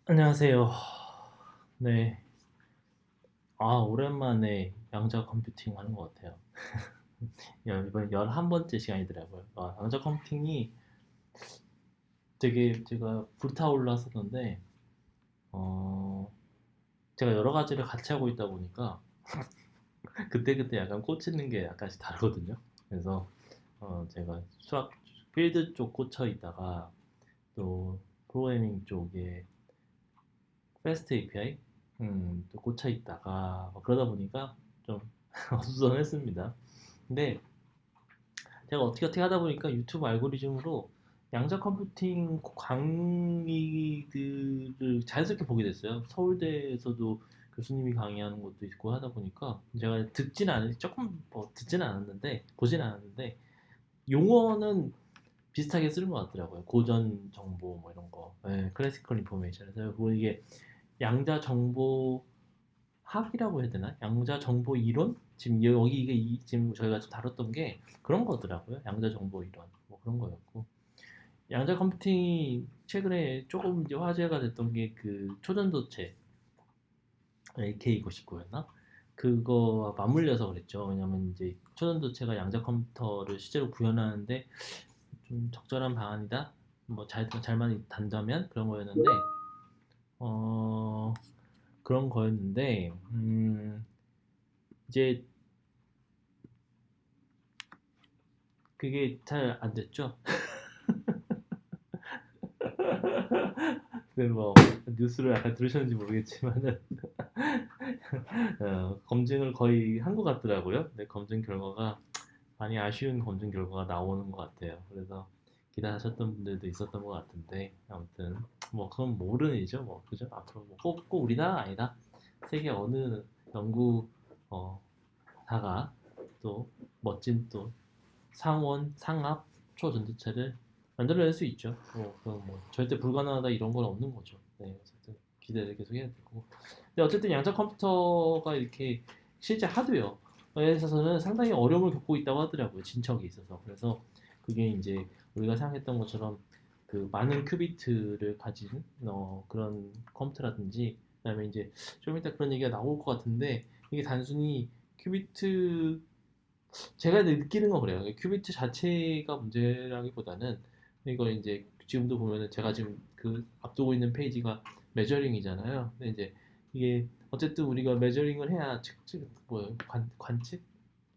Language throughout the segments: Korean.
안녕하세요. 네. 오랜만에 양자 컴퓨팅 하는 것 같아요. 이번 11번째 시간이더라고요. 양자 컴퓨팅이 되게 제가 불타올랐었는데, 어, 제가 여러 가지를 같이 하고 있다 보니까, 그때그때 약간 꽂히는 게 약간씩 다르거든요. 그래서, 제가 수학 필드 쪽 꽂혀 있다가, 또 프로그래밍 쪽에 패스트 API, 또 꽂혀 있다가, 그러다 보니까 좀 어수선했습니다. 근데 제가 어떻게 하다 보니까 유튜브 알고리즘으로 양자 컴퓨팅 강의들을 자연스럽게 보게 됐어요. 서울대에서도 교수님이 강의하는 것도 있고 하다 보니까 제가 조금 뭐 듣지는 않았는데 보지는 않았는데 용어는 비슷하게 쓰는 것 같더라고요. 고전 정보 뭐 이런 거, 클래시컬 인포메이션에서 그리고 이게 양자 정보 학이라고 해야 되나? 양자 정보 이론? 지금 여기 이게 지금 저희가 좀 다뤘던 게 그런 거더라고요. 양자 정보 이론 뭐 그런 거였고 양자 컴퓨팅이 최근에 조금 이제 화제가 됐던 게 그 초전도체 AK99였나? 그거와 맞물려서 그랬죠. 왜냐면 이제 초전도체가 양자 컴퓨터를 실제로 구현하는데 좀 적절한 방안이다. 뭐 잘만 단다면 그런 거였는데 어 그런 거였는데 이제 그게 잘 안 됐죠. 그 뭐 뉴스를 약간 들으셨는지 모르겠지만은 검증을 거의 한 것 같더라고요. 근데 검증 결과가 많이 아쉬운 검증 결과가 나오는 것 같아요. 그래서 기대하셨던 분들도 있었던 것 같은데 아무튼 뭐 그건 모르는 일이죠. 뭐 그죠? 앞으로 뭐 꼭 우리나라 아니다. 세계 어느 연구 어, 다가 또 멋진 또 상원 상압 초전도체를 만들어낼 수 있죠. 뭐 절대 불가능하다 이런 건 없는 거죠. 네, 어쨌든 기대를 계속 해야 되고. 근데 어쨌든 양자 컴퓨터가 이렇게 실제 하드웨어에 있어서는 상당히 어려움을 겪고 있다고 하더라고요. 진척이 있어서. 그래서 그게 이제 우리가 생각했던 것처럼 그 많은 큐비트를 가진 그런 컴퓨터라든지 그다음에 이제 좀 이따 그런 얘기가 나올 것 같은데 이게 단순히 큐비트 제가 느끼는 건 그래요. 큐비트 자체가 문제라기보다는 이걸 이제 지금도 보면은 제가 지금 그 앞두고 있는 페이지가 메저링이잖아요. 근데 이제 이게 어쨌든 우리가 메저링을 해야 측 뭐 관측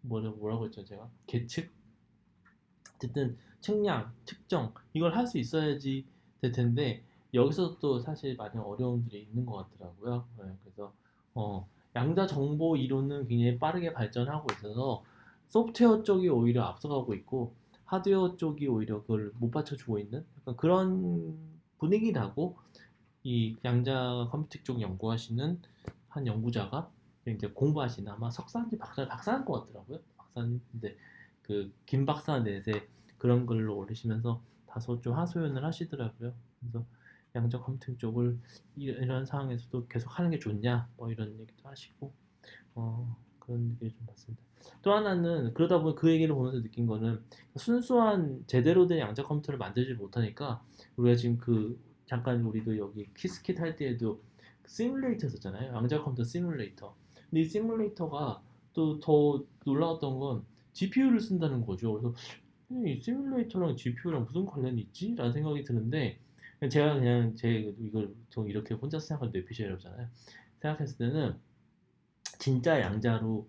뭐라고 했죠 제가 계측 어쨌든 측량 측정 이걸 할 수 있어야지 될 텐데 여기서 또 사실 많은 어려움들이 있는 것 같더라고요. 그래서 양자 정보 이론은 굉장히 빠르게 발전하고 있어서 소프트웨어 쪽이 오히려 앞서가고 있고 하드웨어 쪽이 오히려 그걸 못 받쳐주고 있는 약간 그런 분위기라고 이 양자 컴퓨팅 쪽 연구하시는 한 연구자가 이제 공부하시는 아마 석사인지 박사인 것 같더라고요. 박사인데 그 김 박사 넷에 그런 글로 올리시면서 다소 좀 하소연을 하시더라고요. 그래서 양자 컴퓨팅 쪽을 이런 상황에서도 계속 하는 게 좋냐 뭐 이런 얘기도 하시고 그런 얘기를 좀 봤습니다. 또 하나는 그러다 보니 그 얘기를 보면서 느낀 거는 순수한 제대로 된 양자 컴퓨터를 만들지 못하니까 우리가 지금 그 잠깐 우리도 여기 키스킷 할 때에도 시뮬레이터 썼잖아요. 양자 컴퓨터 시뮬레이터. 근데 이 시뮬레이터가 또 더 놀라웠던 건 GPU를 쓴다는 거죠. 그래서 이 시뮬레이터랑 GPU랑 무슨 관련이 있지? 라는 생각이 드는데 제가 그냥 제 이걸 좀 이렇게 혼자 생각할 뇌피셜이잖아요. 생각했을 때는 진짜 양자로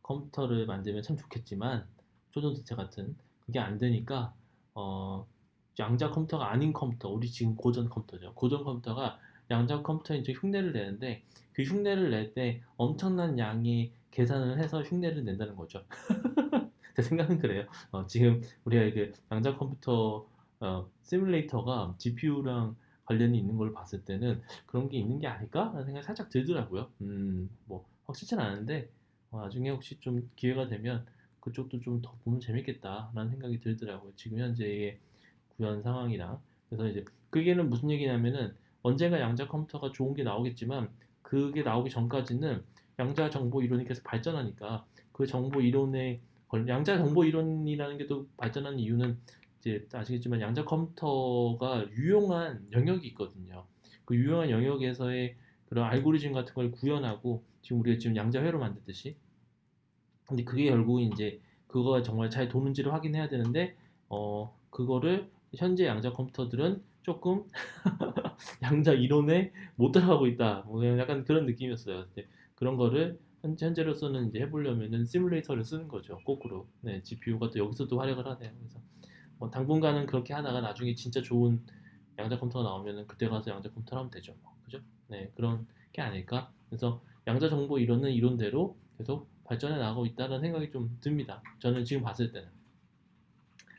컴퓨터를 만들면 참 좋겠지만 초전도체 같은 그게 안 되니까 어, 양자 컴퓨터가 아닌 컴퓨터 우리 지금 고전 컴퓨터죠. 고전 컴퓨터가 양자 컴퓨터에 이제 흉내를 내는데 그 흉내를 낼 때 엄청난 양의 계산을 해서 흉내를 낸다는 거죠. 제 생각은 그래요. 지금 우리가 이게 양자 컴퓨터 시뮬레이터가 GPU랑 관련이 있는 걸 봤을 때는 그런 게 있는 게 아닐까라는 생각이 살짝 들더라고요. 뭐 확실치는 않은데 나중에 혹시 좀 기회가 되면 그쪽도 좀 더 보면 재밌겠다라는 생각이 들더라고요. 지금 현재의 구현 상황이랑 그래서 이제 그게는 무슨 얘기냐면은 언젠가 양자 컴퓨터가 좋은 게 나오겠지만 그게 나오기 전까지는 양자 정보 이론이 계속 발전하니까 그 정보 이론의 양자 정보 이론이라는 게 또 발전한 이유는 이제 아시겠지만 양자 컴퓨터가 유용한 영역이 있거든요. 그 유명한 영역에서의 그런 알고리즘 같은 걸 구현하고 지금 우리가 지금 양자회로 만들듯이 근데 그게 결국 이제 그거가 정말 잘 도는지를 확인해야 되는데 그거를 현재 양자 컴퓨터들은 조금 양자 이론에 못 따라가고 있다. 뭐 그냥 약간 그런 느낌이었어요. 근데 그런 거를 현재로서는 이제 해보려면은 시뮬레이터를 쓰는 거죠. 거꾸로. 네, GPU가 또 여기서도 활약을 하네요. 그래서 당분간은 그렇게 하다가 나중에 진짜 좋은 양자 컴퓨터가 나오면은 그때 가서 양자 컴퓨터를 하면 되죠. 뭐. 그죠? 네, 그런 게 아닐까. 그래서 양자 정보 이론은 이론대로 계속 발전해 나가고 있다는 생각이 좀 듭니다. 저는 지금 봤을 때는.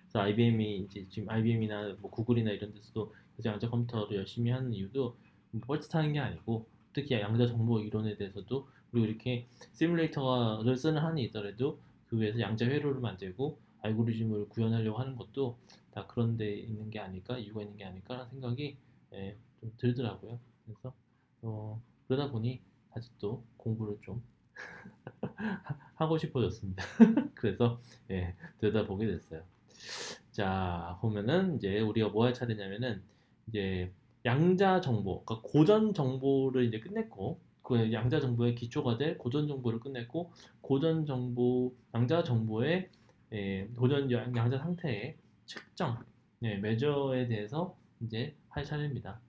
그래서 IBM이 이제 지금 IBM이나 뭐 구글이나 이런 데서도 이제 양자 컴퓨터를 열심히 하는 이유도 뭐 뻘짓하는 게 아니고 특히 양자 정보 이론에 대해서도 그리고 이렇게 시뮬레이터를 쓰는 한이 있더라도 그 위에서 양자 회로를 만들고 알고리즘을 구현하려고 하는 것도 다 그런 데 있는 게 아닐까 이유가 있는 게 아닐까라는 생각이 좀 들더라고요. 그래서 그러다 보니 다시 또 공부를 좀 하고 싶어졌습니다. 그래서 들여다보게 됐어요. 자, 보면은 이제 우리가 뭐 할 차례냐면은 이제 양자 정보, 그러니까 고전 정보를 이제 끝냈고 그 양자 정보의 기초가 될 고전 정보를 끝냈고 고전 정보, 양자 정보의 고전 양자 상태의 측정, 매저에 대해서 이제 할 차례입니다.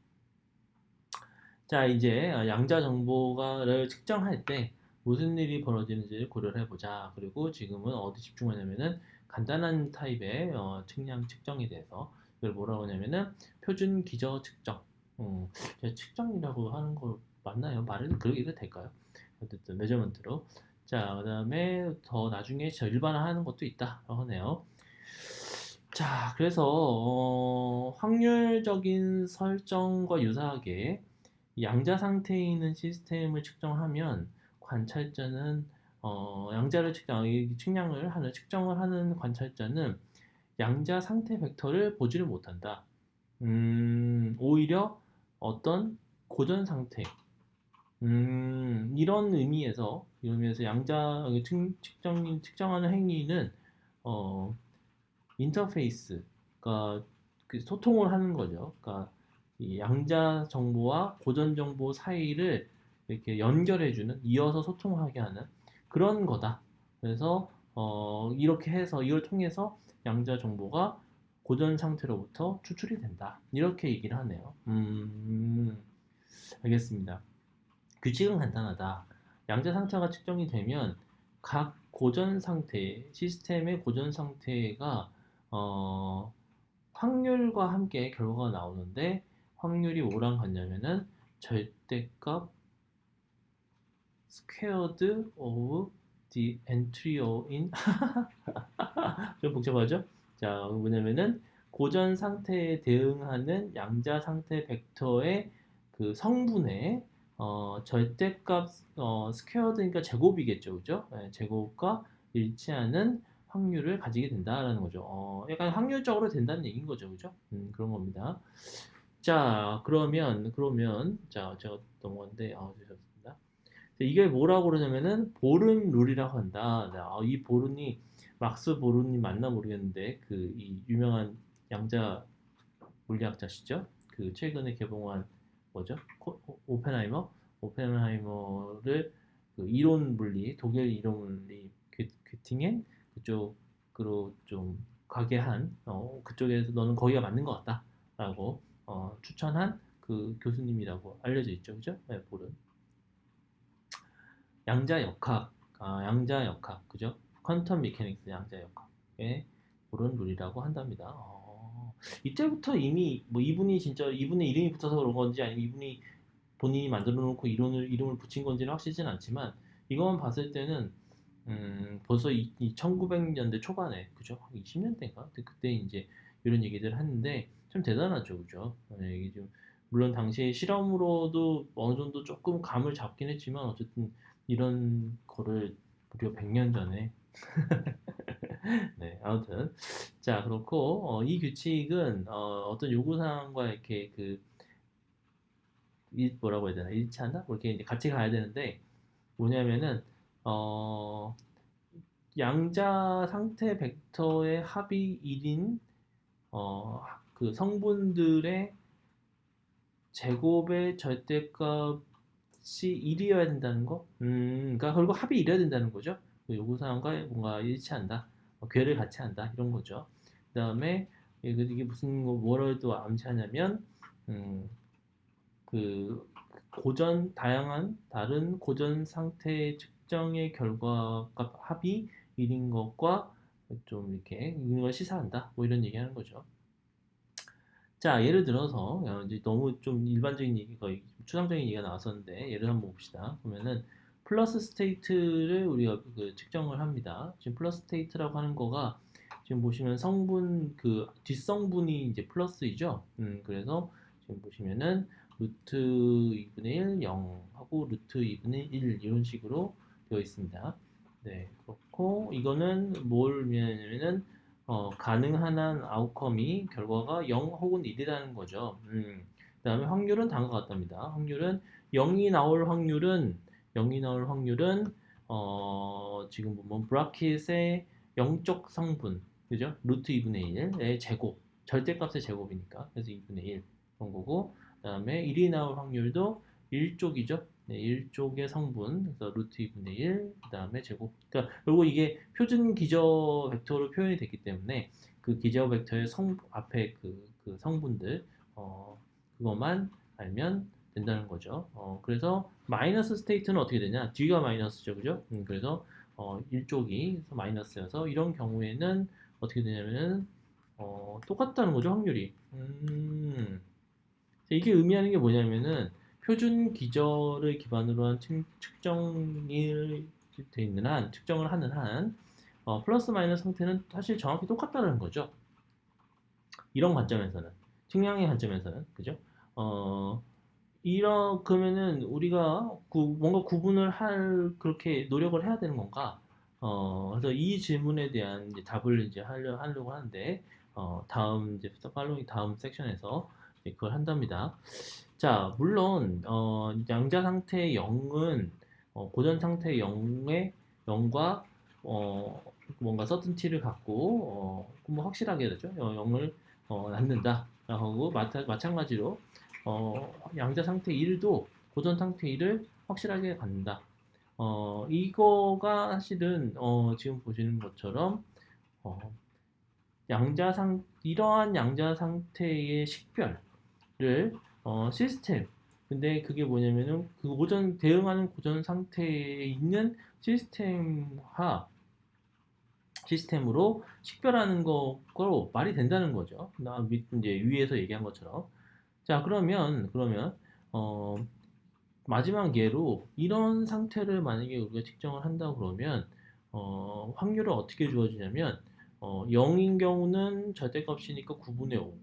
자, 이제 양자 정보를 측정할 때 무슨 일이 벌어지는지를 고려를 해보자. 그리고 지금은 어디 집중하냐면은 간단한 타입의 측량 측정에 대해서 이걸 뭐라고 하냐면은 표준 기저 측정. 측정이라고 하는 거 맞나요? 말은 그렇게 해도 될까요? 어쨌든 메저먼트로. 자, 그다음에 더 나중에 일반화하는 것도 있다라고 하네요. 자, 그래서 확률적인 설정과 유사하게 양자 상태에 있는 시스템을 측정하면 관찰자는 양자를 측량을 하는 측정을 하는 관찰자는 양자 상태 벡터를 보지를 못한다. 오히려 어떤 고전 상태 이런 의미에서 양자 측정하는 행위는 어, 인터페이스, 그러니까 그 소통을 하는 거죠. 그러니까 이 양자 정보와 고전 정보 사이를 이렇게 연결해주는, 이어서 소통하게 하는 그런 거다. 그래서 이렇게 해서 이걸 통해서 양자 정보가 고전 상태로부터 추출이 된다. 이렇게 얘기를 하네요. 알겠습니다. 규칙은 간단하다. 양자 상태가 측정이 되면 각 고전 상태, 시스템의 고전 상태가 어, 확률과 함께 결과가 나오는데 확률이 뭐랑 같냐면은 절대값 squared of the entry in 좀 복잡하죠? 자, 뭐냐면은 고전 상태에 대응하는 양자 상태 벡터의 그 성분의 절대값 스퀘어드니까 제곱이겠죠, 그죠? 제곱과 일치하는 확률을 가지게 된다라는 거죠. 약간 확률적으로 된다는 얘기인 거죠, 그죠? 그런 겁니다. 자, 그러면 자, 제가 넘어갔는데 죄송합니다. 이게 뭐라고 그러냐면은 보른 룰이라고 한다. 이 보른이 막스 보른이 맞나 모르겠는데 그 이 유명한 양자 물리학자시죠? 그 최근에 개봉한 뭐죠? 오펜하이머를 그 이론 물리 독일 이론 물리 귀팅엔 그쪽으로 좀 가게 한 그쪽에서 너는 거기가 맞는 것 같다라고 추천한 그 교수님이라고 알려져 있죠, 그죠? 네, 보른. 양자역학, 그죠? 퀀텀 미케닉스 양자역학의 그런 룰이라고 한답니다. 이때부터 이미 뭐 이분이 진짜 이분의 이름이 붙어서 그런 건지 아니면 이분이 본인이 만들어 놓고 이름을 붙인 건지는 확실하진 않지만 이것만 봤을 때는 벌써 이 1900년대 초반에 그죠? 20년대인가? 그때 이제 이런 얘기들 하는데 참 대단하죠, 그죠? 이게 좀 물론 당시에 실험으로도 어느 정도 조금 감을 잡긴 했지만 어쨌든 이런 거를 무려 100년 전에 네, 아무튼 자 그렇고 이 규칙은 어떤 요구사항과 이렇게 뭐라고 해야 되나 일치한다? 뭐 이렇게 이제 같이 가야 되는데 뭐냐면은 어, 양자 상태 벡터의 합이 1인 그 성분들의 제곱의 절대값이 1이어야 된다는 거? 그러니까 결국 합이 1이어야 된다는 거죠. 그 요구사항과 뭔가 일치한다. 궤를 같이 한다. 이런 거죠. 그 다음에 이게 무슨 뭐를 또 암시하냐면 음, 그 다양한 다른 고전 상태의 측정의 결과가 합이 1인 것과 좀 이렇게 있는 걸 시사한다. 뭐 이런 얘기하는 거죠. 자, 예를 들어서 이제 너무 좀 일반적인 얘기, 거의 추상적인 얘기가 나왔었는데 예를 한번 봅시다. 그러면은 플러스 스테이트를 우리가 그 측정을 합니다. 지금 플러스 스테이트라고 하는 거가 지금 보시면 성분 그 뒷성분이 이제 플러스이죠. 그래서 지금 보시면은 루트 2분의 1, 0 하고 루트 2분의 1 이런 식으로 되어 있습니다. 네, 그렇고 이거는 뭘 의미하냐면은 가능한 한 아웃컴이 결과가 0 혹은 1이라는 거죠. 그다음에 확률은 다음과 같답니다. 확률은 0이 나올 확률은 0이 나올 확률은 지금 보면 브라켓의 영적 성분, 그죠? 루트 2분의 1의 제곱, 절대값의 제곱이니까 그래서 2분의 1 그런 거고, 그다음에 1이 나올 확률도 1쪽이죠. 네, 1쪽의 성분, 그래서 루트 2분의 1, 그 다음에 제곱. 그러니까, 그리고 이게 표준 기저 벡터로 표현이 됐기 때문에 그 기저 벡터의 앞에 그 성분들, 그것만 알면 된다는 거죠. 그래서 마이너스 스테이트는 어떻게 되냐? 뒤가 마이너스죠, 그죠? 그래서 1쪽이 마이너스여서 이런 경우에는 어떻게 되냐면은 똑같다는 거죠, 확률이. 이게 의미하는 게 뭐냐면은 표준 기저를 기반으로 한 측정이 돼 있는 한, 측정을 하는 한, 플러스 마이너스 상태는 사실 정확히 똑같다는 거죠. 이런 관점에서는, 측량의 관점에서는, 그죠? 어, 그러면은 우리가 뭔가 구분을 그렇게 노력을 해야 되는 건가? 그래서 이 질문에 대한 이제 답을 이제 하려고 하는데, 다음 이제 팔로잉 다음 섹션에서 이제 그걸 한답니다. 자, 물론 양자 상태의 0은 고전 상태의 0과 뭔가 서튼티를 갖고 뭐 확실하게 되죠. 0을 낳는다. 하고 마찬가지로 양자 상태 1도 고전 상태 1을 확실하게 갖는다. 이거가 사실은 지금 보시는 것처럼 어, 이러한 양자 상태의 식별을 시스템. 근데 그게 뭐냐면은 그 대응하는 고전 상태에 있는 시스템으로 식별하는 거로 말이 된다는 거죠. 이제 위에서 얘기한 것처럼. 자, 그러면 어, 마지막 예로 이런 상태를 만약에 우리가 측정을 한다 그러면 확률을 어떻게 주어지냐면 0인 경우는 절대값이니까 9분의 5.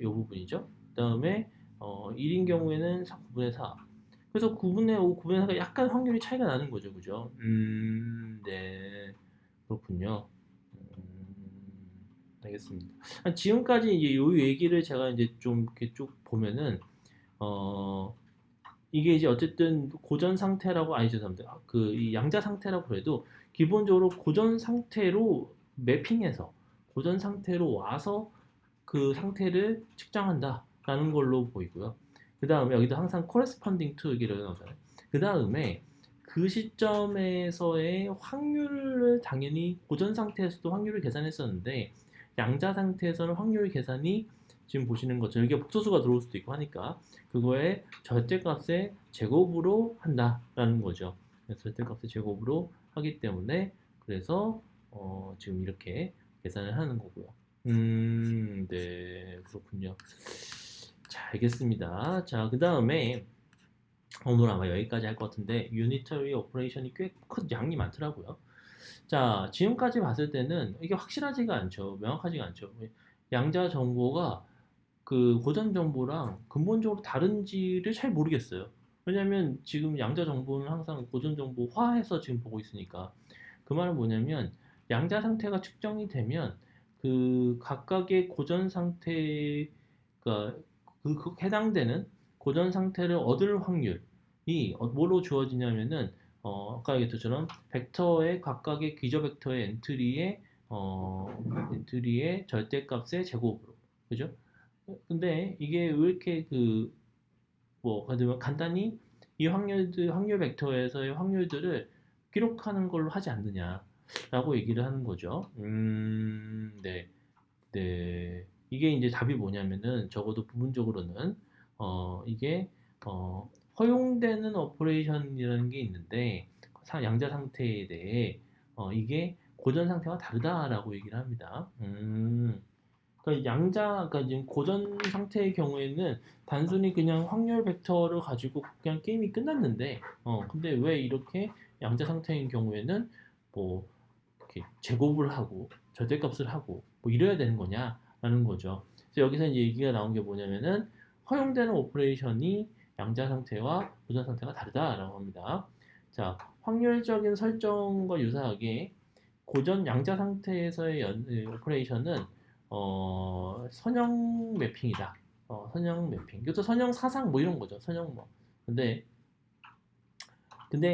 요 부분이죠. 그다음에 1인 경우에는 9분의 4. 그래서 9분의 5, 9분의 4가 약간 확률이 차이가 나는 거죠. 그죠? 네. 그렇군요. 알겠습니다. 지금까지 이제 요 얘기를 제가 이제 좀 이렇게 쭉 보면은 어, 이게 이제 어쨌든 고전 상태라고 아니 죄송합니다. 이 양자 상태라고 해도 기본적으로 고전 상태로 매핑해서 고전 상태로 와서 그 상태를 측정한다라는 걸로 보이고요. 그 다음에 여기도 항상 corresponding to 얘기를 나오잖아요. 그 다음에 그 시점에서의 확률을 당연히 고전 상태에서도 확률을 계산했었는데 양자 상태에서는 확률 계산이 지금 보시는 것처럼 이게 복소수가 들어올 수도 있고 하니까 그거의 절대값의 제곱으로 한다라는 거죠. 절대값의 제곱으로 하기 때문에 그래서 지금 이렇게 계산을 하는 거고요. 네, 그렇군요. 자, 알겠습니다. 자, 그 다음에 오늘 아마 여기까지 할 것 같은데 유니터리 오퍼레이션이 꽤 큰 양이 많더라고요. 자, 지금까지 봤을 때는 이게 확실하지가 않죠. 명확하지가 않죠. 양자 정보가 그 고전 정보랑 근본적으로 다른지를 잘 모르겠어요. 왜냐면 지금 양자 정보는 항상 고전 정보화해서 지금 보고 있으니까. 그 말은 뭐냐면 양자 상태가 측정이 되면 그 각각의 고전 상태가 그 해당되는 고전 상태를 얻을 확률이 뭐로 주어지냐면은 아까 얘기했처럼 벡터의 각각의 기저 벡터의 엔트리의 절대값의 제곱으로, 그죠? 근데 이게 왜 이렇게 뭐, 간단히 이 확률 벡터에서의 확률들을 기록하는 걸로 하지 않느냐라고 얘기를 하는 거죠. 네. 네. 이게 이제 답이 뭐냐면은 적어도 부분적으로는 이게 허용되는 오퍼레이션이라는 게 있는데 양자 상태에 대해 이게 고전 상태와 다르다라고 얘기를 합니다. 그러니까 그러니까 지금 고전 상태의 경우에는 단순히 그냥 확률 벡터를 가지고 그냥 게임이 끝났는데, 근데 왜 이렇게 양자 상태인 경우에는 뭐 이렇게 제곱을 하고 절대값을 하고 뭐 이래야 되는 거냐라는 거죠. 그래서 여기서 이제 얘기가 나온 게 뭐냐면은 허용되는 오퍼레이션이 양자 상태와 고전 상태가 다르다라고 합니다. 자, 확률적인 설정과 유사하게 고전 양자 상태에서의 오퍼레이션은 선형 매핑이다. 선형 매핑. 이것도 선형 사상 뭐 이런 거죠. 선형 뭐. 근데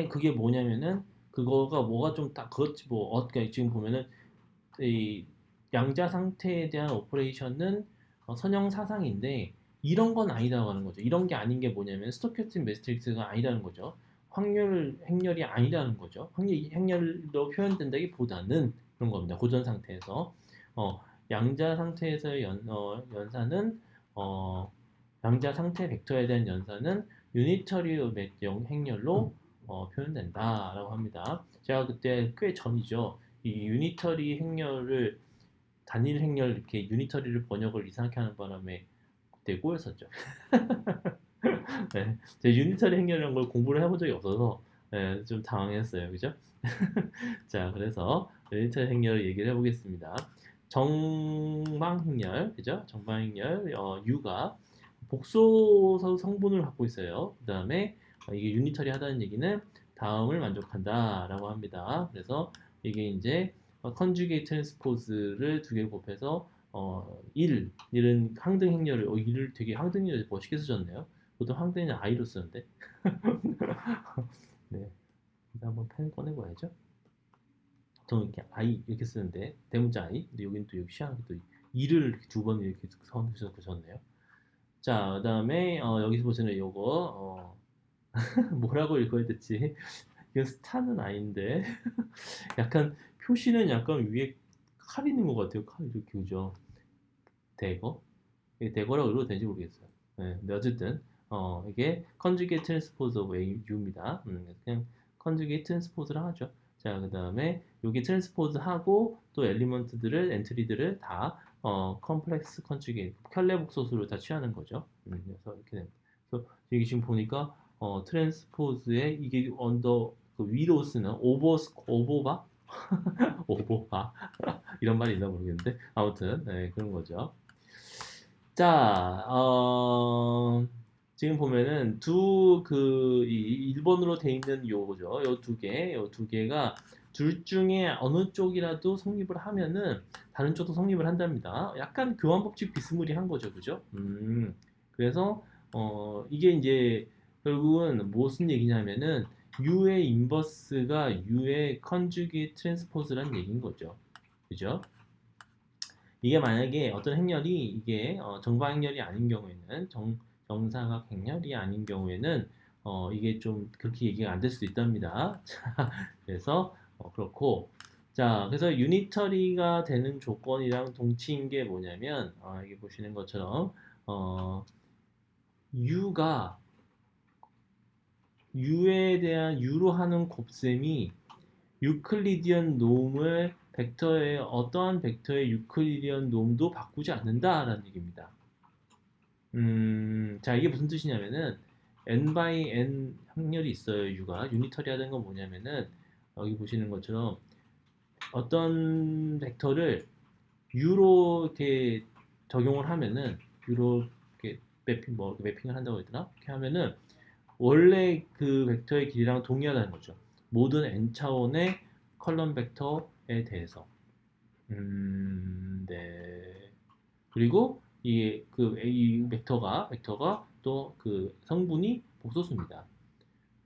그게 뭐냐면은 그거가 뭐가 좀 딱 그렇지 뭐 어떻게 지금 보면은 이 양자 상태에 대한 오퍼레이션은 선형 사상인데 이런 건 아니다고 하는 거죠. 이런 게 아닌 게 뭐냐면 스토캐스틱 매트릭스가 아니라는 거죠. 확률 행렬이 아니라는 거죠. 확률 행렬로 표현된다기보다는 그런 겁니다. 고전 상태에서 어, 양자 상태에서의 연산은 어, 양자 상태 벡터에 대한 연산은 유니터리 행렬로 표현된다라고 합니다. 제가 그때 꽤 전이죠. 이 유니터리 행렬을 단일 행렬 이렇게 유니터리를 번역을 이상하게 하는 바람에 그때 꼬였었죠. 네, 제가 유니터리 행렬이라는 걸 공부를 해본 적이 없어서 네, 좀 당황했어요, 그죠? 자, 그래서 유니터리 행렬을 얘기를 해보겠습니다. 정방 행렬, 그죠? 정방 행렬 U가 복소 성분을 갖고 있어요. 그 다음에 이게 유니터리 하다는 얘기는 다음을 만족한다라고 합니다. 그래서 이게 이제 컨주게이트 트랜스포즈를 두 개를 곱해서 1은 항등 행렬을 1을 되게 항등 행렬을 멋있게 쓰셨네요. 보통 항등은 I로 쓰는데 네, 일단 한번 펜 꺼내봐야죠. 보통 이렇게 I 이렇게 쓰는데 대문자 I 근데 여기는 또 여기 시원하게 또 2를 이렇게 두 번 이렇게 써주셨네요. 자, 그 다음에 여기서 보시는 요거 뭐라고 읽어야 될지 이건 스타는 아닌데 약간 표시는 약간 위에 칼 있는 것 같아요. 칼 이렇게 그죠? 대거? 이게 대거라고 읽어도 되는지 모르겠어요. 네, 근데 어쨌든 이게 conjugate transpose of U입니다. 그냥 conjugate transpose를 하죠. 자, 그 다음에 여기 transpose 하고 또 엘리먼트들을 엔트리들을 다 컴플렉스 conjugate 켤레 복소수를 다 취하는 거죠. 그래서 이렇게 됩니다. 그래서 여기 지금 보니까 트랜스포즈에 이게 언더 그 위로 쓰는 오버바 오버바 이런 말이 있나 모르겠는데 아무튼 네, 그런 거죠. 자, 지금 보면은 이 1번으로 돼 있는 요거죠. 요 두 개가 둘 중에 어느 쪽이라도 성립을 하면은 다른 쪽도 성립을 한답니다. 약간 교환 법칙 비스무리한 거죠. 그죠? 그래서, 이게 이제 결국은 무슨 얘기냐면은 U의 인버스가 U의 컨주기 트랜스포즈라는 얘기인 거죠. 그죠? 이게 만약에 어떤 행렬이 이게 정방 행렬이 아닌 경우에는 정사각 행렬이 아닌 경우에는 이게 좀 그렇게 얘기가 안 될 수도 있답니다. 자, 그래서 그렇고 자 그래서 유니터리가 되는 조건이랑 동치인 게 뭐냐면 이게 보시는 것처럼 어, U가 U에 대한 U로 하는 곱셈이 유클리디언 놈을 벡터의 어떠한 벡터의 유클리디언 놈도 바꾸지 않는다라는 얘기입니다. 자 이게 무슨 뜻이냐면은 n by n 확률이 있어요. u가 유니터리하다는 건 뭐냐면은 여기 보시는 것처럼 어떤 벡터를 u로 이렇게 적용을 하면은 u로 이렇게 매핑을 한다고 했더라. 이렇게 하면은 원래 그 벡터의 길이랑 동일하다는 거죠. 모든 n 차원의 컬럼 벡터에 대해서. 네. 그리고 이 벡터가 또 그 성분이 복소수입니다.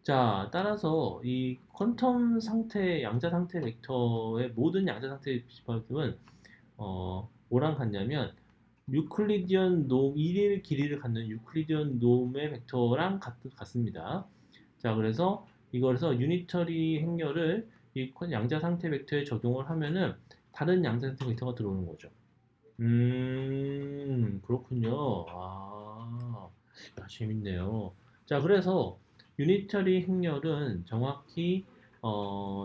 자, 따라서 이 퀀텀 상태, 양자 상태 벡터의 모든 양자 상태 집합은 뭐랑 같냐면 유클리디언 놈 1일 길이를 갖는 유클리디언 놈의 벡터랑 같습니다. 자, 그래서 이거에서 유니터리 행렬을 이 양자 상태 벡터에 적용을 하면은 다른 양자 상태 벡터가 들어오는 거죠. 그렇군요. 야, 재밌네요. 자, 그래서 유니터리 행렬은 정확히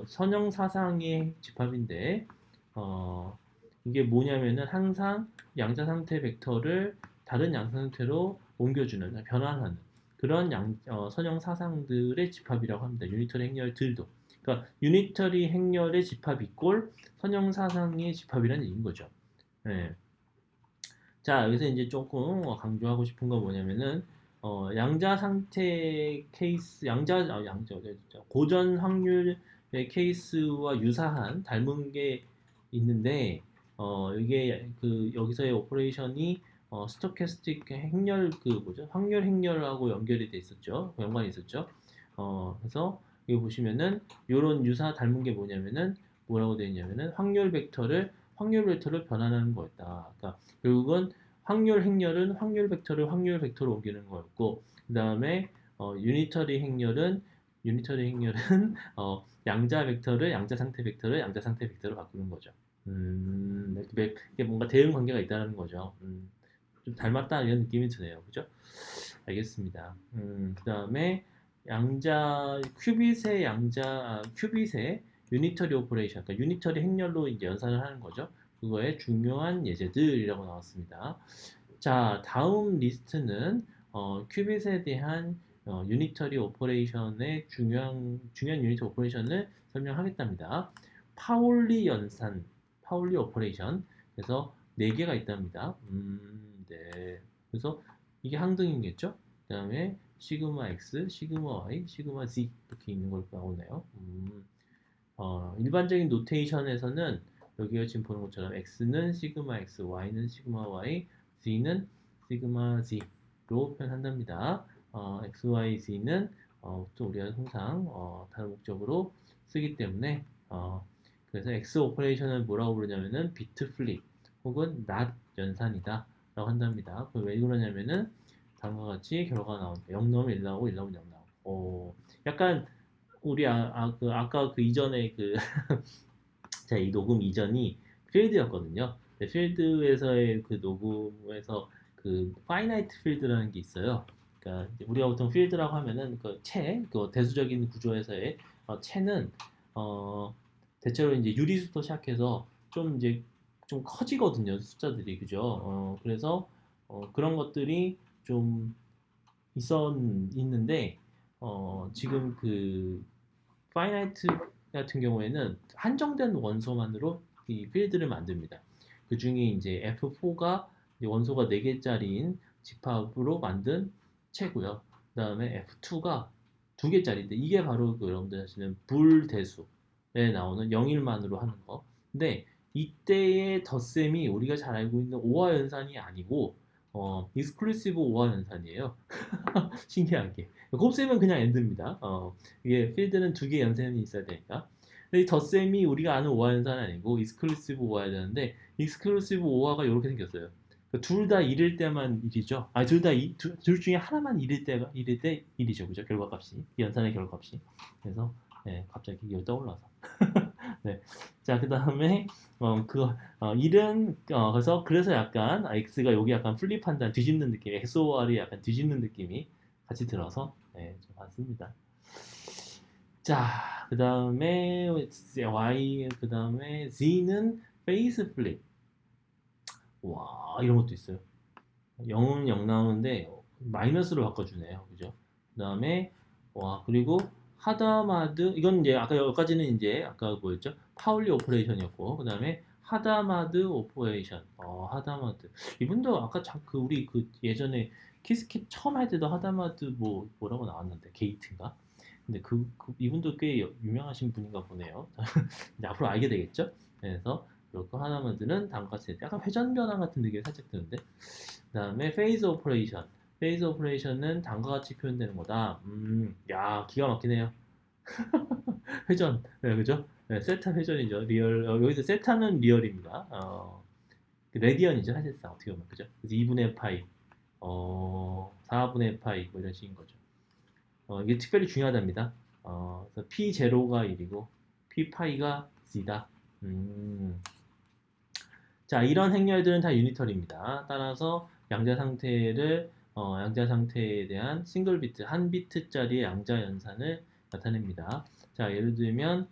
선형 사상의 집합인데 어, 이게 뭐냐면은 항상 양자 상태 벡터를 다른 양자 상태로 옮겨주는 변환하는 그런 선형 사상들의 집합이라고 합니다. 유니터리 행렬들도. 그러니까 유니터리 행렬의 집합 이꼴 선형 사상의 집합이라는 얘기인 거죠. 네. 자, 여기서 이제 조금 강조하고 싶은 건 뭐냐면은 양자 상태 케이스, 고전 확률의 케이스와 유사한 닮은 게 있는데 이게 그 여기서의 오퍼레이션이 스토캐스틱 행렬 그 뭐죠? 확률 행렬하고 연결이 돼 있었죠. 연관이 있었죠. 그래서 여기 보시면은 이런 유사 닮은 게 뭐냐면은 뭐라고 되어 있냐면은 확률 벡터를 변환하는 거였다. 그러니까 결국은 확률 행렬은 확률 벡터로 옮기는 거였고 그 다음에 유니터리 행렬은 양자 벡터를 양자 상태 벡터로 바꾸는 거죠. 이게 뭔가 대응 관계가 있다는 거죠. 좀 닮았다 이런 느낌이 드네요. 그죠? 알겠습니다. 그 다음에 큐빗의 유니터리 오퍼레이션, 그러니까 유니터리 행렬로 이제 연산을 하는 거죠. 그거의 중요한 예제들이라고 나왔습니다. 자, 다음 리스트는 큐빗에 대한 유니터리 오퍼레이션의 중요한 유니터 오퍼레이션을 설명하겠답니다. 파울리 연산, 파울리 오퍼레이션. 그래서 4개가 있답니다. 네. 그래서 이게 항등이겠죠? 그 다음에 시그마 x, 시그마 y, 시그마 z 이렇게 있는 걸 나오네요. 일반적인 노테이션에서는 여기가 지금 보는 것처럼 x는 시그마 x, y는 시그마 y, z는 시그마 z로 표현한답니다. x, y, z는 또 우리가 항상 다른 목적으로 쓰기 때문에 그래서 x 오퍼레이션을 뭐라고 부르냐면은 비트 플립 혹은 not 연산이다 라고 한답니다. 왜 그러냐면은 다음과 같이 결과가 나옵니다. 0 넣으면 1 나오고 1 넣으면 0 나오고 약간 우리 아까 그 이전에 그 제가 이 녹음 이전이 필드였거든요. 필드에서의 그 녹음에서 그 파이나이트 필드라는 게 있어요. 그러니까 우리가 보통 필드라고 하면은 그 대수적인 구조에서의 채는 어, 대체로 이제 유리수부터 시작해서 좀 이제 좀 커지거든요, 숫자들이. 그죠? 그래서 그런 것들이 좀 있는데 지금 그 파이나이트 같은 경우에는 한정된 원소만으로 이 필드를 만듭니다. 그 중에 이제 F4가 원소가 4개짜리인 집합으로 만든 채고요. 그 다음에 F2가 2개짜리인데 이게 바로 그 여러분들 하시는 불대수에 나오는 영일만으로 하는 거. 근데 이때의 덧셈이 우리가 잘 알고 있는 오화 연산이 아니고 익스클루시브 오화 연산이에요. 신기하게. 곱셈은 그냥 엔드입니다. 이게 필드는 2개 연산이 있어야 되니까. 근데 이 덧셈이 우리가 아는 오화 연산은 아니고 익스클루시브 오화야 되는데 익스클루시브 오화가 이렇게 생겼어요. 둘 다 1일 때만 1이죠. 둘 중에 하나만 1일 때 1이죠. 그죠? 결과값이. 연산의 결과값이. 그래서 네, 갑자기 이거 떠올라서. 네. 자, 그다음에 그래서 약간 x가 여기 약간 플립한다는 뒤집는 느낌, XOR이 약간 뒤집는 느낌이 같이 들어서 네, 좀 봤습니다. 자, 그다음에 z는 페이스 플립. 와, 이런 것도 있어요. 0은 0 나오는데 마이너스로 바꿔주네요. 그죠? 그다음에 그리고 하다마드 이건 이제 아까 여기까지는 이제 아까 뭐였죠? 파울리 오퍼레이션이었고 그다음에 하다마드 오퍼레이션. 하다마드 이분도 아까 그 우리 그 예전에 키스킷 처음 할 때도 하다마드 뭐라고 나왔는데 게이트인가? 근데 이분도 꽤 유명하신 분인가 보네요. 이제 앞으로 알게 되겠죠? 그래서 이렇게 하다마드는 다음과 같이 약간 회전 변환 같은 느낌이 살짝 드는데 그다음에 페이즈 오퍼레이션. 페이즈 오퍼레이션은 다음과 같이 표현되는 거다. 야, 기가 막히네요. 회전. 네, 그죠? 네, 세타 회전이죠. 리얼. 여기서 세타는 리얼입니다. 레디언이죠 사실상 어떻게 보면 그죠? 그래서 2분의 파이, 4분의 파이 뭐 이런 식인 거죠. 이게 특별히 중요하답니다. 그래서 P0가 1이고 P 파이가 C다. 음, 자, 이런 행렬들은 다 유니터리입니다. 따라서 양자 상태에 대한 싱글 비트, 한 비트짜리의 양자 연산을 나타냅니다. 자, 예를 들면,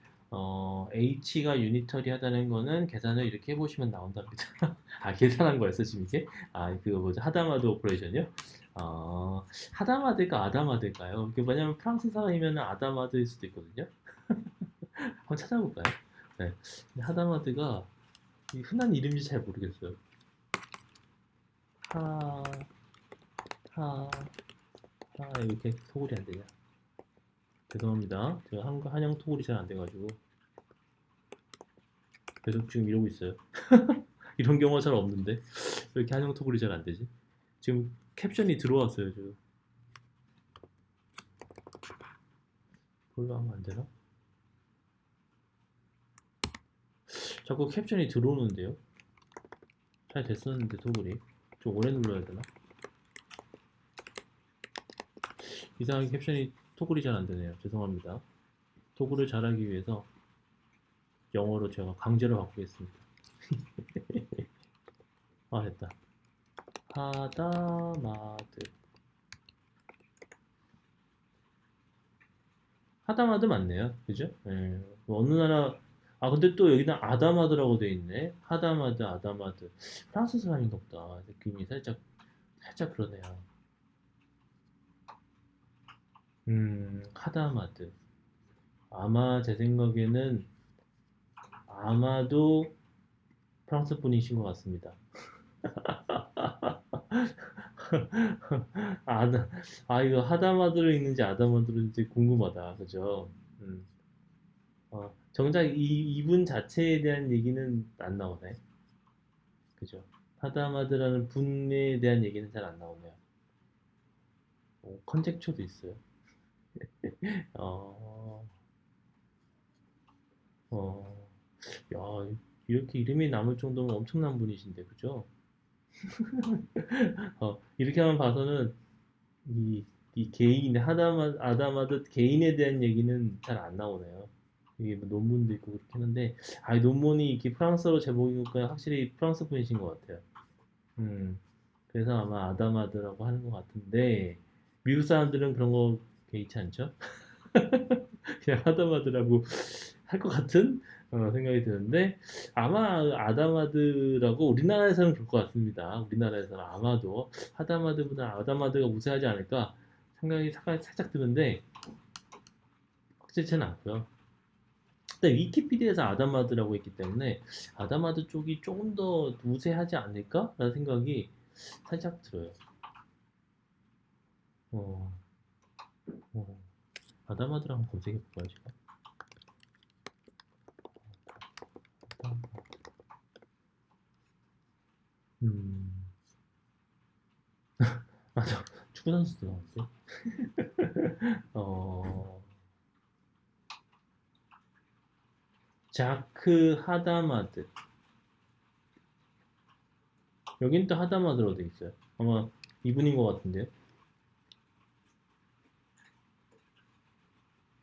H가 유니터리하다는 거는 계산을 이렇게 해보시면 나온답니다. 아, 계산한 거였어, 지금 이게? 아, 그거 뭐죠? 하다마드 오퍼레이션이요? 하다마드가 아다마드일까요? 왜냐면 프랑스 사람이면 아다마드일 수도 있거든요. 한번 찾아볼까요? 네. 하다마드가 흔한 이름인지 잘 모르겠어요. 하, 하, 이렇게 토글이 안 되냐? 죄송합니다. 제가 한영 토글이 잘 안 돼가지고 계속 지금 이러고 있어요. 이런 경우가 잘 없는데 왜 이렇게 한영 토글이 잘 안 되지? 지금 캡션이 들어왔어요. 지금 뭘로 하면 안 되나? 자꾸 캡션이 들어오는데요. 잘 됐었는데 토글이 좀 오래 눌러야 되나? 이상하게 캡션이 토글이 잘 안 되네요. 죄송합니다. 토글을 잘하기 위해서 영어로 제가 강제로 바꾸겠습니다. 아, 됐다. 하다마드. 하다마드 맞네요. 그죠? 예. 어느 나라, 근데 또 여기는 아다마드라고 돼 있네. 하다마드, 아다마드. 프랑스 사람인가 보다. 느낌이 살짝 그러네요. 하다마드. 아마 제 생각에는 아마도 프랑스 분이신 것 같습니다. 아다, 이거 하다마드로 있는지 아다마드로 있는지 궁금하다. 그죠? 음. 정작 이분 자체에 대한 얘기는 안 나오네. 그죠? 하다마드라는 분에 대한 얘기는 잘 안 나오네요. 컨젝처도 있어요. 어, 어, 야, 이렇게 이름이 남을 정도면 엄청난 분이신데, 그죠? 이렇게만 봐서는 이 아다마드 개인에 대한 얘기는 잘 안 나오네요. 이게 뭐 논문도 있고 그렇긴 한데, 논문이 이렇게 프랑스어로 제목이니까 확실히 프랑스 분이신 것 같아요. 음, 그래서 아마 아다마드라고 하는 것 같은데, 미국 사람들은 그런 거 개의치 않죠? 그냥 하다마드라고 할 것 같은 생각이 드는데, 아마 아다마드라고 우리나라에서는 그럴 것 같습니다. 우리나라에서는 아마도 하다마드보다 아다마드가 우세하지 않을까 생각이 살짝 드는데, 확실치는 않고요. 근데 위키피디아에서 아다마드라고 했기 때문에 아다마드 쪽이 조금 더 우세하지 않을까라는 생각이 살짝 들어요. 어, 어. 아다마드를 한번 검색해 볼까요, 제가? 음, 맞아. 축구 선수도 나왔어요. 어, 자크 하다마드. 여긴 또 하다마드로 돼 있어요. 아마 이분인 것 같은데요.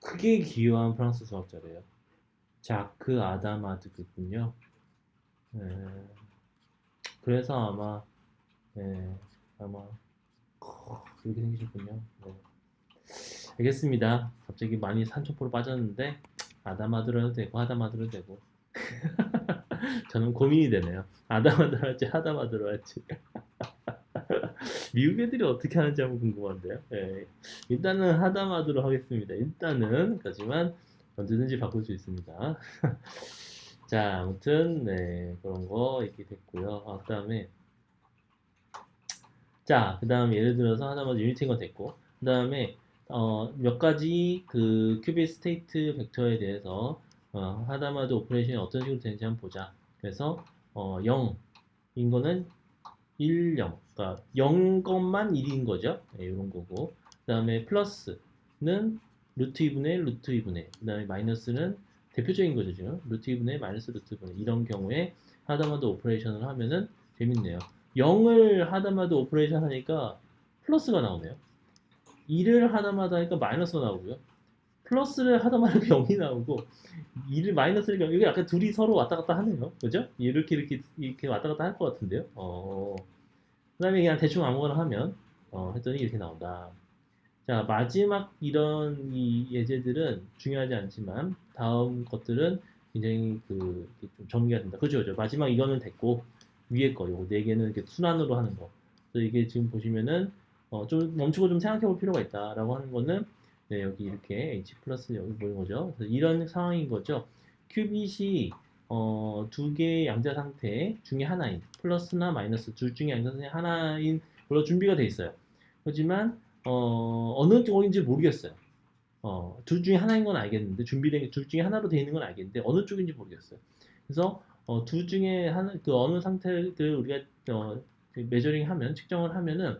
크게 기여한 프랑스 수학자래요. 자크 아다마드군요. 네, 그래서 네, 아마 이렇게 생기셨군요. 네. 알겠습니다. 갑자기 많이 산초포로 빠졌는데 아다마드로 해도 되고 하다마드로 해도 되고 저는 고민이 되네요. 아다마드로 할지 하다마드로 할지. 미국 애들이 어떻게 하는지 한번 궁금한데요. 예, 일단은 하다마드로 하겠습니다. 일단은 하지만 언제든지 바꿀 수 있습니다. 자, 아무튼 네, 그런 거 이렇게 됐고요. 그다음에 그다음 예를 들어서 하다마드 유니티인 거 됐고, 그다음에 몇 가지 그 큐빅 스테이트 벡터에 대해서 하다마드 오퍼레이션이 어떤 식으로 되는지 한번 보자. 그래서 0인 거는 1, 0. 그러니까 0것만 1인 거죠. 네, 이런 거고. 그 다음에 플러스는 루트 2분의 루트 2분의. 그 다음에 마이너스는 대표적인 거죠, 지금. 루트 2분의 마이너스 루트 2분의. 이런 경우에 하다마드 오퍼레이션을 하면은 재밌네요. 0을 하다마다 오퍼레이션 하니까 플러스가 나오네요. 2를 하다마다 하니까 마이너스가 나오고요. 플러스를 하다마다 0이 나오고 2를 마이너스를 이게 약간 둘이 서로 왔다 갔다 하네요. 그죠? 이렇게 왔다 갔다 할 것 같은데요. 그다음에 그냥 대충 아무거나 하면 했더니 이렇게 나온다. 자, 마지막 이런 이 예제들은 중요하지 않지만 다음 것들은 굉장히 좀 정리가 된다. 그죠, 그죠. 마지막 이거는 됐고 위에 거, 요거 네 개는 이렇게 순환으로 하는 거. 그래서 이게 지금 보시면은 좀 멈추고 좀 생각해 볼 필요가 있다라고 하는 거는 네, 여기 이렇게 h 플러스 여기 보이는 거죠. 그래서 이런 상황인 거죠. 큐빗이 두 개의 양자 상태 중에 하나인 플러스나 마이너스 둘 중에 양자 상태 하나인 걸로 준비가 돼 있어요. 하지만 어느 쪽인지 모르겠어요. 둘 중에 하나인 건 알겠는데, 준비된 게 둘 중에 하나로 되어 있는 건 알겠는데, 어느 쪽인지 모르겠어요. 그래서, 둘 중에 하나, 그 어느 상태를 우리가, 그 메저링 하면, 측정을 하면은,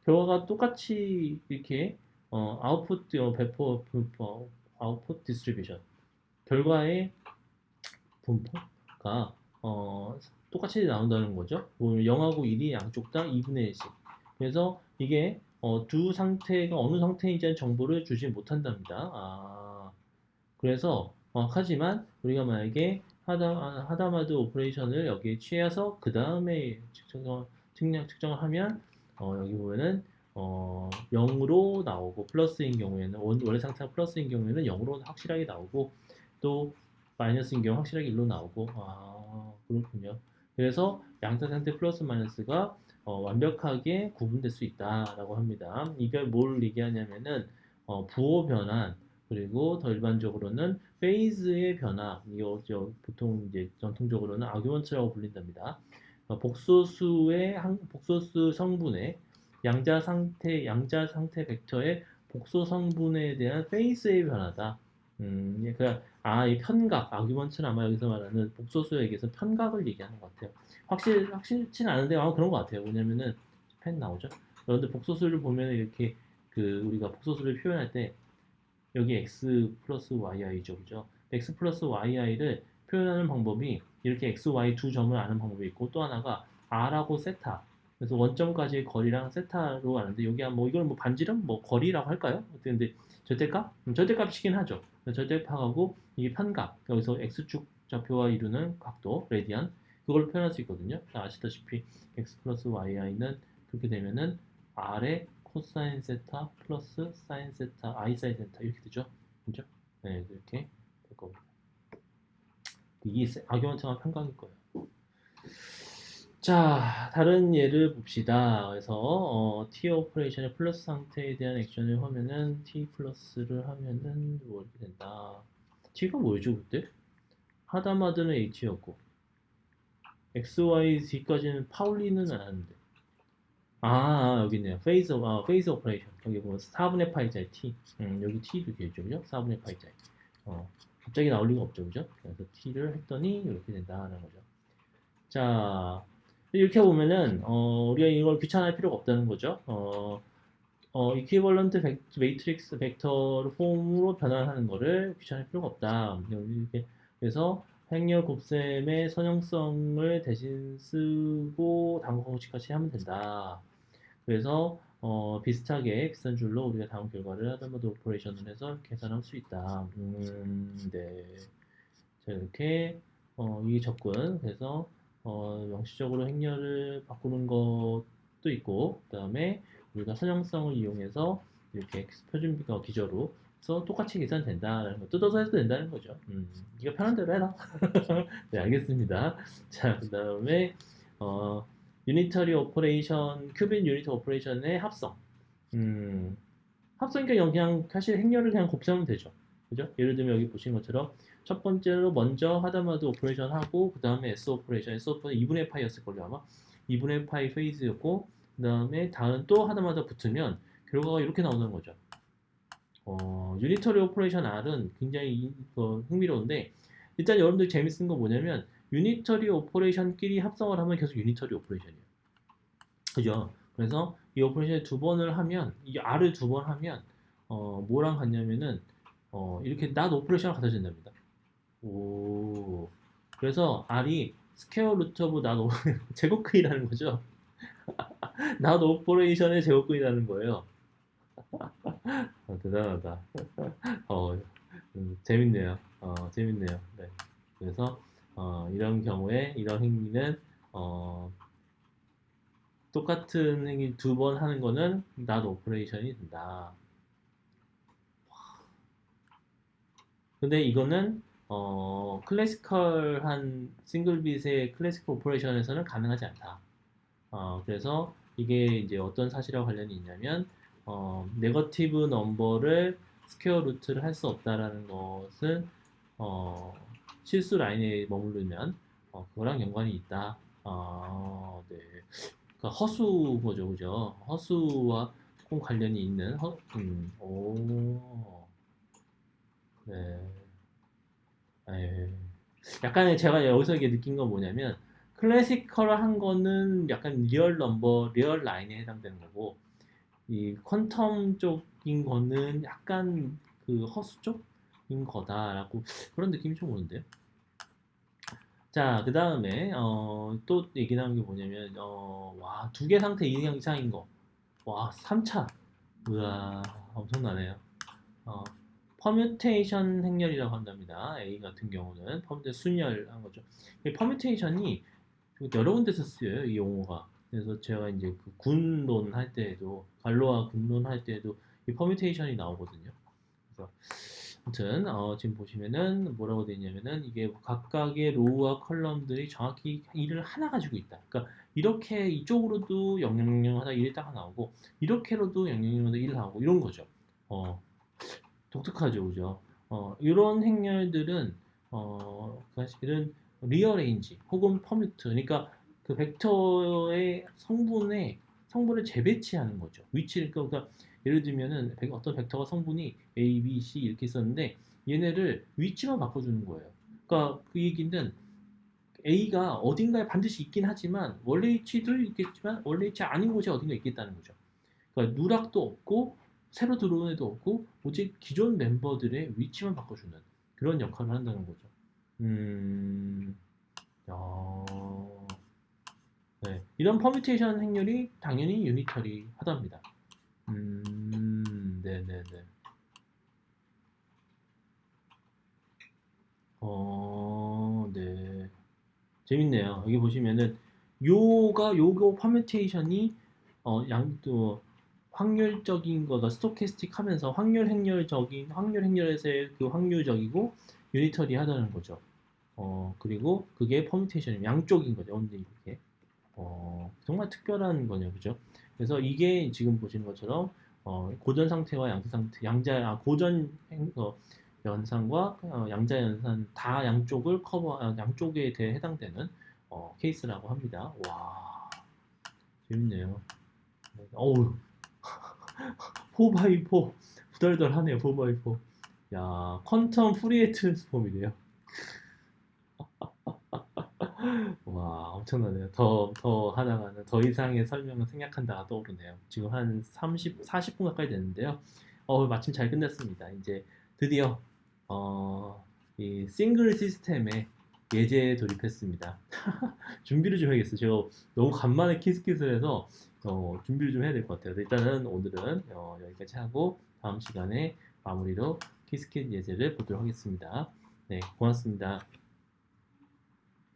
결과가 똑같이 이렇게, 아웃풋, 아웃풋 디스트리뷰션. 결과의 분포가, 똑같이 나온다는 거죠. 0하고 1이 양쪽 다 2분의 1씩. 그래서 이게 두 상태가 어느 상태인지 정보를 주지 못한답니다. 그래서 하지만 우리가 만약에 하다마드 오퍼레이션을 여기에 취해서 그 다음에 측정을 하면 여기 보면은 0으로 나오고 플러스인 경우에는 원래 상태가 플러스인 경우에는 0으로 확실하게 나오고 또 마이너스인 경우 확실하게 1로 나오고 그렇군요. 그래서 양자 상태 플러스 마이너스가 완벽하게 구분될 수 있다라고 합니다. 이게 뭘 얘기하냐면은 부호 변환 그리고 더 일반적으로는 페이즈의 변화 이거 보통 이제 전통적으로는 아규먼트라고 불린답니다. 복소수 성분의 양자 상태 벡터의 복소 성분에 대한 페이스의 변화다. 그러니까 이 편각, 아규먼트는 아마 여기서 말하는 복소수에게서 편각을 얘기하는 것 같아요. 확실치는 않은데 아마 그런 것 같아요. 왜냐면은 펜 나오죠. 그런데 복소수를 보면 이렇게 우리가 복소수를 표현할 때 여기 x 플러스 yi이죠, 그죠? x 플러스 yi를 표현하는 방법이 이렇게 x, y 두 점을 아는 방법이 있고 또 하나가 r하고 세타 그래서 원점까지의 거리랑 세타로 아는데 여기 뭐 이걸 뭐 반지름 뭐 거리라고 할까요? 근데 절대값? 절대값이긴 하죠. 절대값하고 이게 편각 여기서 x축 좌표와 이루는 각도 레디안 그걸 표현할 수 있거든요. 아시다시피 x 플러스 yi는 그렇게 되면은 r의 코사인 세타 플러스 사인 세타 i 사인 세타 이렇게 되죠. 그죠? 네, 이렇게 될 겁니다. 이게 아규먼트가 편각일 거예요. 자, 다른 예를 봅시다. 그래서 t 오퍼레이션의 플러스 상태에 대한 액션을 하면은 t 플러스를 하면은 뭐 이렇게 된다. t가 뭐였죠 그때? 하다마드는 h였고 x, y, z까지는 파울리는 않았는데 여기 있네요. 페이스 오퍼레이션. 여기 보면 4분의 파이자의 t. 여기 t도 되죠, 그죠? 4분의 파이자의. 갑자기 나올 리가 없죠, 그죠? 그래서 t를 했더니 이렇게 된다는 거죠. 자, 이렇게 보면은, 우리가 이걸 귀찮아할 필요가 없다는 거죠. 이퀴벌런트 매트릭스 벡터 폼으로 변환하는 거를 귀찮아할 필요가 없다. 이렇게, 그래서 행렬 곱셈의 선형성을 대신 쓰고 단거 공식같이 하면 된다. 그래서 비슷한 줄로 우리가 다음 결과를 하다마드 오퍼레이션을 해서 계산할 수 있다. 네. 자, 이렇게 이 접근 그래서 명시적으로 행렬을 바꾸는 것도 있고 그 다음에 우리가 선형성을 이용해서 이렇게 표준비가 기저로 해서 똑같이 계산된다라는 거 뜯어서 해도 된다는 거죠. 네가 편한 대로 해라. 네, 알겠습니다. 자, 그 다음에 유니터리 오퍼레이션, 큐빅 유니트 오퍼레이션의 합성. 합성이니까 그냥 사실 행렬을 그냥 곱셈하면 되죠. 그죠? 예를 들면 여기 보시는 것처럼 첫 번째로 먼저 하다마드 오퍼레이션 하고 그 다음에 S 오퍼레이션, S 오퍼레이션 2분의 파이였을 걸요 아마 2분의 파이 페이즈였고 그 다음에 다음 또 하다마다 붙으면 결과가 이렇게 나오는 거죠. 유니터리 오퍼레이션 R은 굉장히 흥미로운데 일단 여러분들 재밌는 건 뭐냐면 유니터리 오퍼레이션끼리 합성을 하면 계속 유니터리 오퍼레이션이에요. 그죠? 그래서 이 오퍼레이션을 두 번을 하면 이 R을 두 번 하면 뭐랑 같냐면은 이렇게 not 오퍼레이션을 갖다 준답니다. 오. 그래서 R이 스퀘어 루트 오브 낫 제곱근이라는 거죠. 낫 오퍼레이션의 제곱근이라는 거예요. 대단하다. 어, 재밌네요. 재밌네요. 네. 그래서 이런 경우에 이런 행위는 어, 똑같은 행위 두 번 하는 거는 not operation이 된다. 근데 이거는 클래시컬한 싱글 빛의 클래시컬 오퍼레이션에서는 가능하지 않다. 그래서 이게 이제 어떤 사실과 관련이 있냐면 네거티브 넘버를 스퀘어 루트를 할 수 없다라는 것은 어, 실수 라인에 머무르면 그거랑 연관이 있다. 네. 그러니까 허수 거죠, 그죠? 허수와 조금 관련이 있는 오, 네. 예. 약간 제가 여기서 이게 느낀 건 뭐냐면 클래시컬한 거는 약간 리얼 넘버, 리얼 라인에 해당되는 거고 이 퀀텀 쪽인 거는 약간 그 허수 쪽인 거다라고 그런 느낌이 좀 오는데요. 자, 그 다음에 또 얘기 나온 게 뭐냐면 와, 두 개 상태 이상인 거. 와, 3차. 우와, 엄청나네요. 어, 퍼뮤테이션 행렬이라고 한답니다. A 같은 경우는 퍼뮤테 순열한 거죠. 이 퍼뮤테이션이 여러 군데서 쓰여요, 이 용어가. 그래서 제가 이제 그 군론 할 때에도 갈로와 군론 할 때에도 이 퍼뮤테이션이 나오거든요. 그래서 아무튼 지금 보시면은 뭐라고 되어 있냐면은 이게 각각의 로우와 컬럼들이 정확히 일을 하나 가지고 있다. 그러니까 이렇게 이쪽으로도 000 하다 일이 딱 나오고 이렇게로도 000 하다 일을 하고 이런 거죠. 어, 독특하죠, 그죠? 이런 행렬들은 사실은 리어레인지 혹은 퍼뮤트, 그러니까 그 벡터의 성분을 재배치하는 거죠. 위치를 그러니까 예를 들면은 어떤 벡터가 성분이 A, B, C 이렇게 있었는데 얘네를 위치만 바꿔주는 거예요. 그러니까 그 얘기는 A가 어딘가에 반드시 있긴 하지만 원래 위치도 있겠지만 원래 위치 아닌 곳에 어딘가 있겠다는 거죠. 그러니까 누락도 없고 새로 들어온 애도 없고 오직 기존 멤버들의 위치만 바꿔주는 그런 역할을 한다는 거죠. 음, 어, 네. 이런 퍼뮤테이션 행렬이 당연히 유니터리 하답니다. 네네네. 네. 재밌네요. 여기 보시면은 요거 퍼뮤테이션이 또 확률적인 거가 스토캐스틱 하면서 확률 행렬에서의 그 확률적이고 유니터리 하다는 거죠. 그리고 그게 퍼뮤테이션이 양쪽인 거죠. 언제 이렇게. 정말 특별한 거냐, 그죠? 그래서 이게 지금 보시는 것처럼 고전 상태와 양자 상태, 연산과 양자 연산 다 양쪽에 대해 해당되는 케이스라고 합니다. 와, 재밌네요. 어우, 4x4 후덜덜하네요. 4x4. 야, 퀀텀 프리에 트랜스폼이래요. 와, 엄청나네요. 더 하다가는 더 이상의 설명을 생략한다가 떠오르네요. 지금 한 40분 가까이 됐는데요. 마침 잘 끝냈습니다. 이제 드디어, 이 싱글 시스템에 예제에 돌입했습니다. 준비를 좀 해야겠어요. 제가 너무 간만에 키스킷을 해서 준비를 좀 해야 될 것 같아요. 일단은 오늘은 여기까지 하고 다음 시간에 마무리로 키스킷 예제를 보도록 하겠습니다. 네, 고맙습니다.